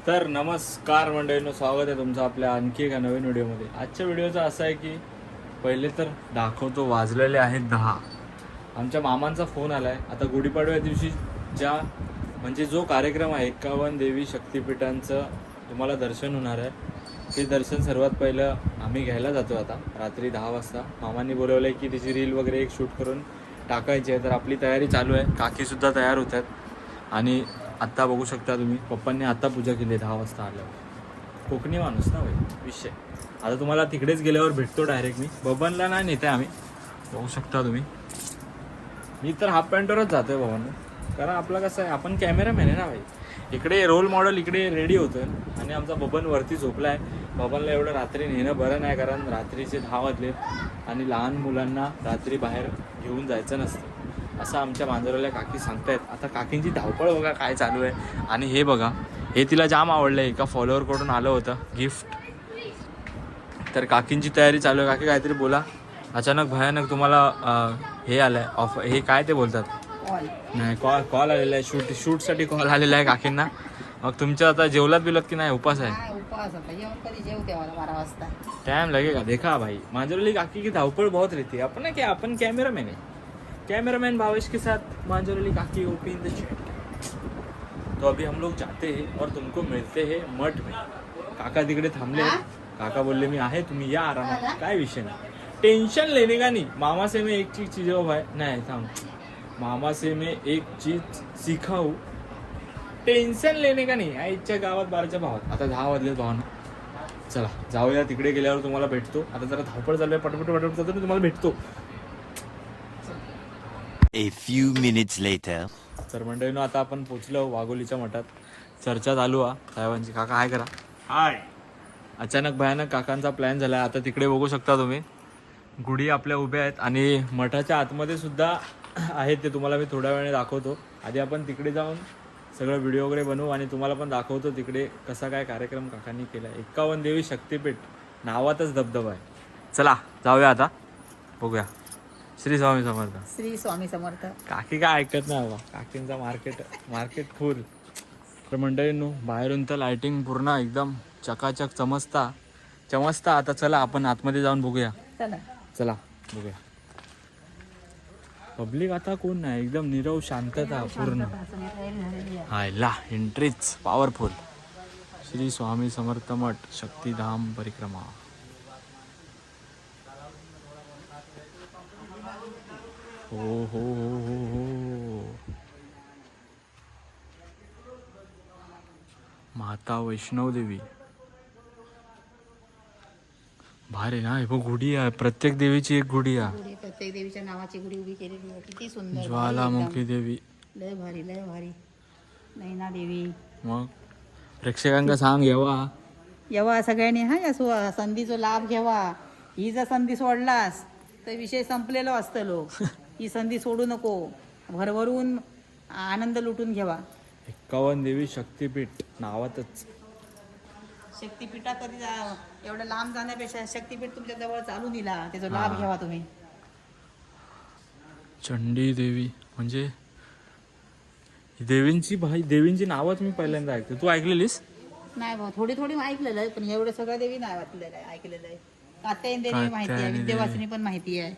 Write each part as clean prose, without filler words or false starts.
तर नमस्कार मंडळींनो, स्वागत आहे तुमचं आपल्या आणखी एका नवीन व्हिडिओमध्ये. आजच्या व्हिडिओचा असा आहे की पहिले तर दाखवतो, वाजलेले आहेत 10. आमच्या मामांचा फोन आला आहे. आता गुढीपाडव्या दिवशी म्हणजे जो कार्यक्रम आहे 51 देवी शक्तिपीठांचं तुम्हाला दर्शन होणार आहे, ते दर्शन सर्वात पहिलं आम्ही घ्यायला जातो. आता रात्री 10 वाजता मामांनी बोलवलं आहे की तिची रील वगैरे एक शूट करून टाकायची आहे. तर आपली तयारी चालू आहे. काकीसुद्धा तयार होत आहेत आणि आत्ता बघू शकता तुम्ही, पप्पांनी आता पूजा केली 10 वाजता आल्यावर. कोकणी माणूस ना भाई, विषय. आता तुम्हाला तिकडेच गेल्यावर भेटतो डायरेक्ट. मी बबनला नाही नेते आम्ही, बघू शकता तुम्ही. मी तर हाफ पॅन्टवरच जातो आहे बबनला, कारण आपलं कसं आहे, आपण कॅमेरामॅन आहे ना भाई. इकडे रोल मॉडेल इकडे रेडी होतो आणि आमचा बबन वरती झोपला आहे. बबनला एवढं रात्री नेणं बरं नाही, कारण रात्रीचे 10 वाजले आणि लहान मुलांना रात्री बाहेर घेऊन जायचं नसतं असं आमच्या मांजरवाल्या काकी सांगतायत. आता काकींची धावपळ बघा काय चालू आहे. आणि हे बघा, हे तिला जाम आवडलं आहे. एका फॉलोअरकडून आलं होतं गिफ्ट. तर काकींची तयारी चालू आहे. काकी काहीतरी बोला. अचानक भयानक तुम्हाला हे आलं आहे ऑफर, हे काय ते बोलतात, नाही कॉल आलेला आहे. शूटसाठी कॉल आलेला आहे काकींना. मग तुमच्या आता जेवलात बिलत की नाही? उपास आहे. उपवास होता, जेवण कधी जेवते मला 12 वाजता. टाइम लगेगा. देखा भाई, मांजरवाली काकी की धावपळ बहुत रहती है. अपन क्या, अपन कैमरामैन है. कैमरामैन भावेश के साथ मांजरवाली काकी ओपी इन द चैट. तो अभी हम लोग जाते हैं और तुमको मिलते हैं मठ में. काका तिकडे थांबले. काका बोलले मी आहे, तुम्ही या आरामात, काय विषय नाही, टेंशन लेने का नहीं. मामा से मैं एक चीज हो भाई, नाही थांब, मामा से मैं एक चीज सीखा हूँ, टेन्शन लेणे का नाही. आईच्या गावात 12च्या भावात. आता 10 वाजले भावानं. चला जाऊया, तिकडे गेल्यावर तुम्हाला भेटतो. आता जरा धावपळ चालू आहे, पटपट जातो, तुम्हाला भेटतो. A few minutes later. तर मंडळीनो, आता आपण पोचलो वाघोलीच्या मठात. चर्चा चालू आहे साहेबांची. काका हाय करा. हाय. अचानक भयानक काकांचा प्लॅन झाला. आता तिकडे बघू शकता तुम्ही, गुढी आपल्या उभ्या आहेत आणि मठाच्या आतमध्ये सुद्धा आहेत. ते तुम्हाला मी थोड्या वेळाने दाखवतो. आधी आपण तिकडे जाऊन सगळं व्हिडिओ वगैरे बनवू आणि तुम्हाला पण दाखवतो तिकडे कसा काय कार्यक्रम काकांनी केला. 51 देवी शक्तिपीठ, नावातच दबदबा आहे. चला जाऊया आता, बघूया. श्री स्वामी समर्थ. श्री स्वामी समर्थ. काकी काय ऐकत नाही बाबा, काकींचा मार्केट फुल. तर मंडळींनो, बाहेरून तर लाइटिंग पूर्ण एकदम चकाचक चमसता. आता चला आपण आतमध्ये जाऊन बघूया. चला बघूया. पब्लिक आता कोण नाही, एकदम नीरव शांतता पूर्ण. हायला एंट्रीच पॉवरफुल. श्री स्वामी समर्थ मठ शक्तिधाम परिक्रमा. हो. माता वैष्णव देवी. भारी ना. हे गुढी आहे, प्रत्येक देवीची एक गुढी आहे. प्रत्येक देवीच्या नावाची गुढी उभी केलेली आहे. किती सुंदर. ज्वालामुखी देवी. लय भारी नैना देवी. मग प्रेक्षकांना सांग येवा सगळ्यांनी, हा या संधीचा लाभ घ्यावा. ही जर संधी सोडलास तर विषय संपलेलो असतं. लोक ही संधी सोडू नको, भरभरून आनंद लुटून घ्यावा. 51 देवी शक्तिपीठ, नावातच. शक्तिपीठात कधी एवढं लांब जाण्यापेक्षा शक्तिपीठ तुमच्या जवळ चालू दिला, त्याचा लाभ घ्यावा तुम्ही. चंडी देवी म्हणजे देवींची नावच मी पहिल्यांदा ऐकतो. तू ऐकलेलीस? नाही भाऊ, थोडी ऐकलेलं आहे, पण एवढं सगळं देवी नाही वाचलेलं आहे, ऐकलेलं आहे. कात्यायन देवी माहिती आहे, विद्यावासिनी पण माहिती आहे.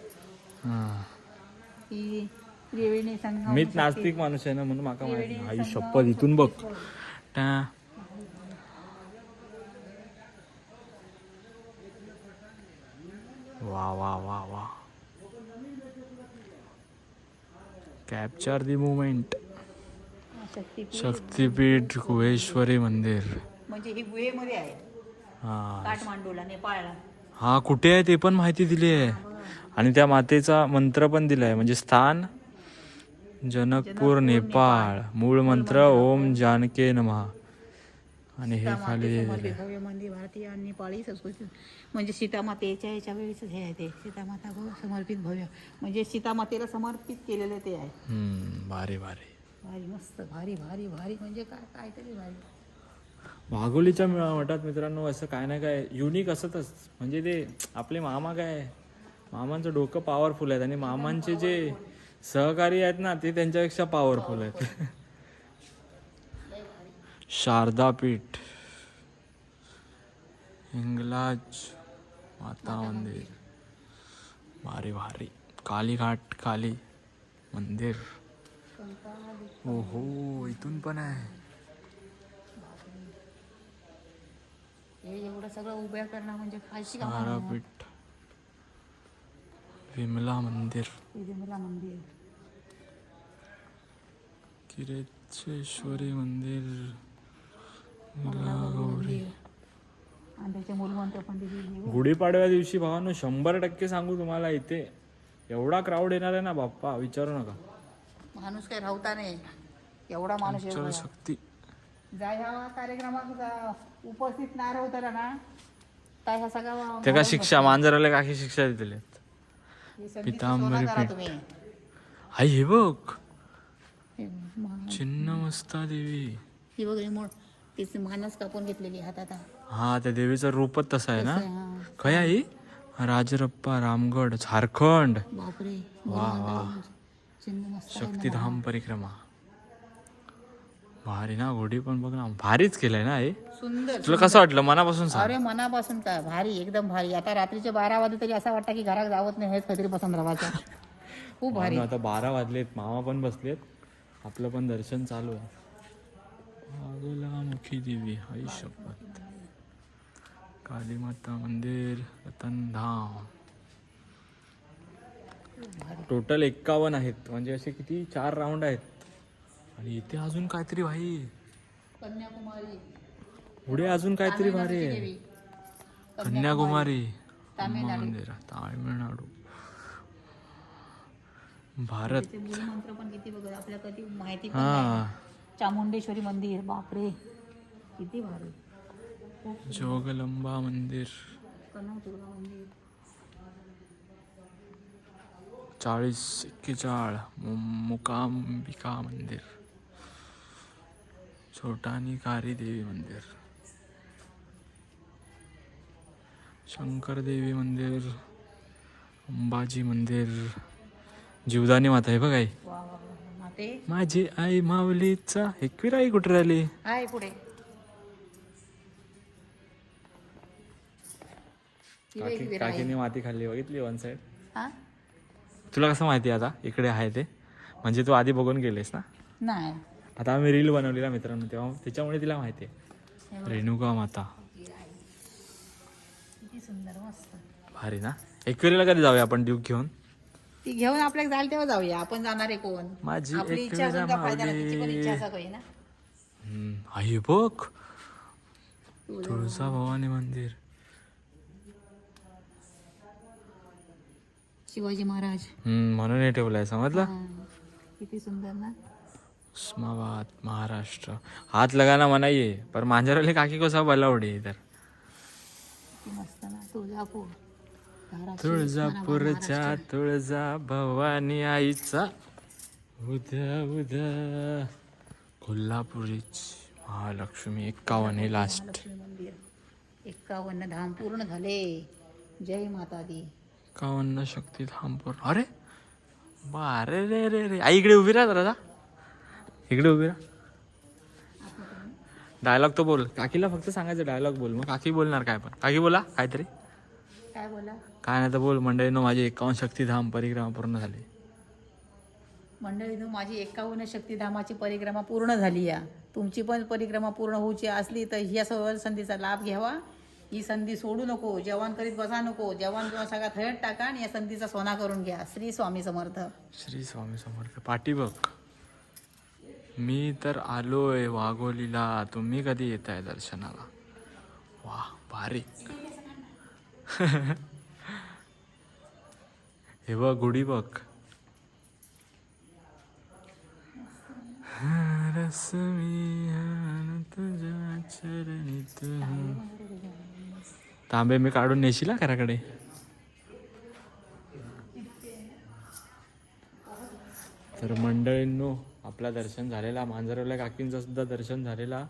ही त्रिवेणी संगम. मीच नास्तिक माणूस आहे ना, म्हणून माका माहिती. आई शपथ, इथून बघ. वा. कॅप्चर दी मुवमेंट. शक्तिपीठ गुहेश्वरी मंदिर. म्हणजे ही गुहेमध्ये आहे, काठमांडूला, नेपाळला. हा, कुठे आहे ते पण माहिती दिली आहे. आणि त्या मातेचा मंत्र पण दिलाय, म्हणजे स्थान जनकपूर, नेपाळ. मूळ मंत्र ओम जानके नमः. आणि हे खाली भव्य मंदिर भारतीय आणि नेपाळी संस्कृती, म्हणजे सीतामातेच्या याच्या वेळीच हे आहे. ते सीतामाता समर्पित भव्य, म्हणजे सीतामातेला समर्पित केलेलं ते आहे. भारी मस्त. भारी म्हणजे काहीतरी भारी. वाघोलीच्या मठात मित्रांनो असं काय ना काय युनिक असतच. म्हणजे ते आपले मामांचं डोकं पॉवरफुल आहेत आणि मामांचे जे सहकारी आहेत ना, ते त्यांच्यापेक्षा पॉवरफुल आहेत. शारदापीठ. हिंगलाज माता मंदिर, भारी भारी. कालीघाट काली मंदिर. ओहो, इथून पण आहे. हे एवढं सगळं उभ्या करणं म्हणजे फारशी कामं नाही. तारापीठ, विमला मंदिर, विमला मंदिर, किरेश्वरी मंदिर, मंदिर आणि त्याचे मूलवंत पण तिथे. गुढीपाडव्या दिवशी भावानो 100% सांगू तुम्हाला, इथे एवढा क्राऊड येणार आहे ना बाप्पा, विचारू नका. माणूस काही राहता नाही, एवढा माणूस चल एवढा. शक्ती. जा ह्या कार्यक्रमात उपस्थित नाही राहता ना, काय ह्या सगळा ते का शिक्षा मांजराला काकी शिक्षा दिली. पितांबरी करा पीठ. तुम्ही. आई हे बघ, हे चिन्ह मस्ता देवी. ही वगैरे मोड तिचे मानस कापून घेतलेली हातात. हा, त्या देवीचं रूपच तसं आहे ना. हा. काय आहे? राजरप्पा रामगड, झारखंड. बापरे, वा वा. चिन्ह मस्त आहे ना. शक्तिधाम परिक्रमा, भारी ना. घोडी पण बघ ना, भारीच केलंय ना हे. सुंदर. तुला कसं वाटलं मनापासून सांग. अरे मनापासून काय भारी, एकदम भारी. आता रात्रीचे 12 वाजले तरी असं वाटतं की घरात जावत नाही, हेच काहीतरी पसंत राहायचं. खूप भारी. आता 12 वाजलेत, मामा पण बसलेत, आपलं पण दर्शन चालू आहे. मुखी देवी, आई शपथ. काली माता मंदिर, रतनधाम. टोटल 51 आहेत, म्हणजे असे किती 4 राऊंड आहेत. आणि इथे अजून काहीतरी भाई, कन्याकुमारी, पुढे अजून काहीतरी भारी आहे. देवी. कन्याकुमारी तामिळनाडू. मंदिर, तामिळनाडू. भारत. त्याचे मूलमंत्र पण किती बघ, आपल्या कधी माहिती पण हा, नाही. चामुंडेश्वरी मंदिर, बापरे किती भारी. जोगलंबा मंदिर, कनकदुर्गा मंदिर, 40-41 मुकांबिका मंदिर, छोटानी कारी देवी मंदिर, शंकर देवी मंदिर, अंबाजी मंदिर, जीवदानी माता आहे बघ आई. वा वा वा. माते माझी आई माऊलीचा. एकवीर आई कुठे राहिली? आहे पुढे. काकीने माती खाल्ली बघितली वन साइड. हा तुला कसं माहिती आता इकडे आहे ते? म्हणजे तू आधी बघून गेलेस ना. नाही. आता आम्ही रील बनवली ना मित्रांनो, तेव्हा त्याच्यामुळे तिला माहिती आहे. रेणुका माता, किती सुंदर, मस्त भारी ना. एकविरीला कधी जाऊया आपण ड्यूक घेऊन? ती घेऊन आपल्याला जायला तेव्हा जाऊया. आपण जाणार आहे कोण? माझी आपली इच्छा असून का फायदा नाही, तिची पण इच्छा असा काही ना. आई बघ, तुळजा भवानी मंदिर, शिवाजी महाराज. म्हणून हे ठेवलंय, समजलं. हा, किती सुंदर ना. उस्मानाबाद, महाराष्ट्र. हात लगाना मनाई है, पर मांजरवाले काकी को सब अलाउड है इधर. किती मस्त ना. तुळजापूर, धाराशिव, तुळजापूरच्या तुळजा भवानी आईचा उद्या उद्या. कोल्हापुरीची महालक्ष्मी 51 हे लास्ट. महालक्ष्मी मंदिर. 51 धाम पूर्ण झाले. जय माता दी. 51 शक्ती धामपूर. अरे अरे रे रे रे, आई इकडे उभी राहा जरा, इकडे उभी राहा. डायलॉग तो बोल. काकीला फक्त सांगायचं डायलॉग बोल, मग काकी बोलणार काय पण. काकी बोला काहीतरी. काय बोला? काय नाही तर बोल. मंडळीनं माझी 51 शक्तीधाम परिक्रमा पूर्ण झाली. मंडळीनं माझी 51 शक्तिधामाची परिक्रमा पूर्ण झाली. या तुमची पण परिक्रमा पूर्ण होऊची असली तर ह्या सर्व संधीचा लाभ घ्यावा. ही संधी सोडू नको. जेवण करीत बसा नको. जेवण किंवा सगळा थळ्यात टाका आणि या संधीचा सोना करून घ्या. श्री स्वामी समर्थ. श्री स्वामी समर्थ. पाठी बघ, मी तर आलोय वाघोलीला, तुम्ही कधी येताय दर्शनाला? वा भारी. हे बघ गुढी बघ. तुझ्या चरणीत. तांबे मी काढून नेशील घराकडे. तर मंडळींनो, आपला दर्शन झालेला, मांजरवल्या काकींचा सुद्धा दर्शन झालेला.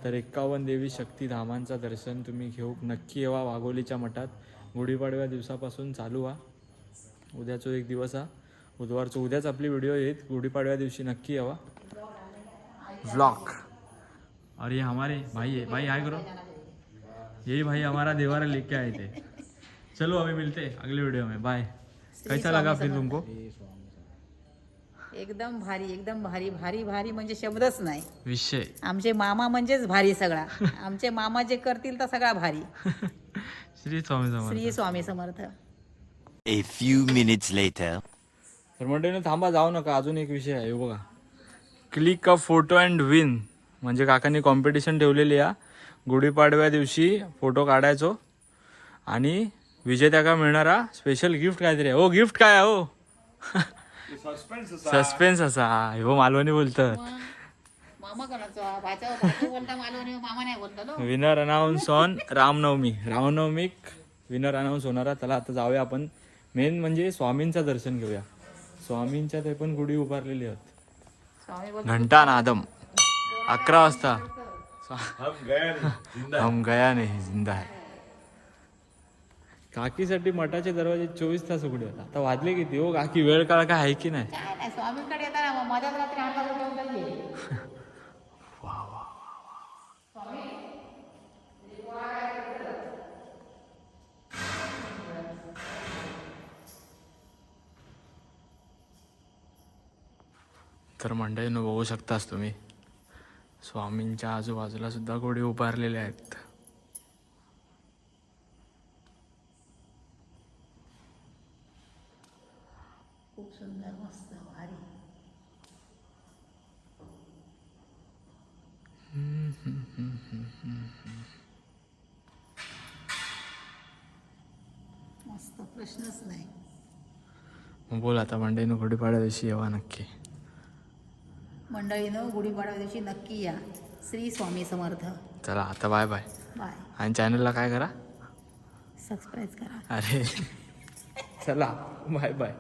तर 51 देवी शक्तिधामांचं दर्शन तुम्ही घेऊ नक्की येवा वाघोलीच्या मठात. गुढीपाडव्या दिवसापासून चालू व्हा. उद्याचा एक दिवस हा, बुधवारचं. उद्याच आपली व्हिडिओ येत. गुढीपाडव्या दिवशी नक्की यावा व्लॉग. और ये हमारे भाई है, भाई हाय करो. यही भाई हमारा देवारा लेके आए थे. चलो अभी मिलते अगले वीडियो में. बाय. कैसा लगा फिर तुमको? एकदम भारी, एकदम भारी, भारी भारी म्हणजे शब्दच नाही. विषय आमचे मामा म्हणजेच भारी सगळा. आमचे मामा जे करतील तर सगळा भारी. Shri Swami Samarth. Shri Swami Samarth. A few minutes later. तर मंडळीनं थांबा, जाऊ नका, अजून एक विषय आहे. हे बघा, click a photo and win म्हणजे काकांनी कॉम्पिटिशन ठेवलेली आहे. गुढीपाडव्या दिवशी फोटो काढायचो आणि विजेत्याला मिळणारा स्पेशल गिफ्ट काहीतरी आहे. हो, गिफ्ट काय आहे हो? सस्पेन्स असा. हो, मालवणी बोलतात. मामा कोणाचा भाचा बोलता मालवणी, मामा नाही बोलता. विनर अनाऊन्स ऑन रामनवमीक विनर अनाऊन्स होणार आहे. त्याला आता जाऊया आपण. मेन म्हणजे स्वामींचं दर्शन घेऊया. स्वामींच्या ते पण गुढी उभारलेली आहेत. स्वामी बोल. घंटा नादम 11 वाजता. हम गया नाही, जिंदा आहे. काकीसाठी मठाचे दरवाजे 24 तास उघडे आहेत. आता वाजले किती हो काकी? वेळ काळ काय आहे की नाही? काय नाही, स्वामींकडे येताना मध्यात रात्री 8 वाजता उठायचे. तर मंडळीनं बघू शकताच तुम्ही, स्वामींच्या आजूबाजूला सुद्धा गुढी उभारलेल्या आहेत. खूप सुंदर, मस्त, भारी. मस्त, प्रश्नच नाही. मग बोल आता, मंडळीनं गुढीपाडव्या दिवशी येवा नक्की. मंडळीनं गुढीपाडव्या दिवशी नक्की या. श्री स्वामी समर्थ. चला आता बाय बाय. बाय. आणि चॅनलला काय करा? सबस्क्राईब करा. अरे चला बाय बाय.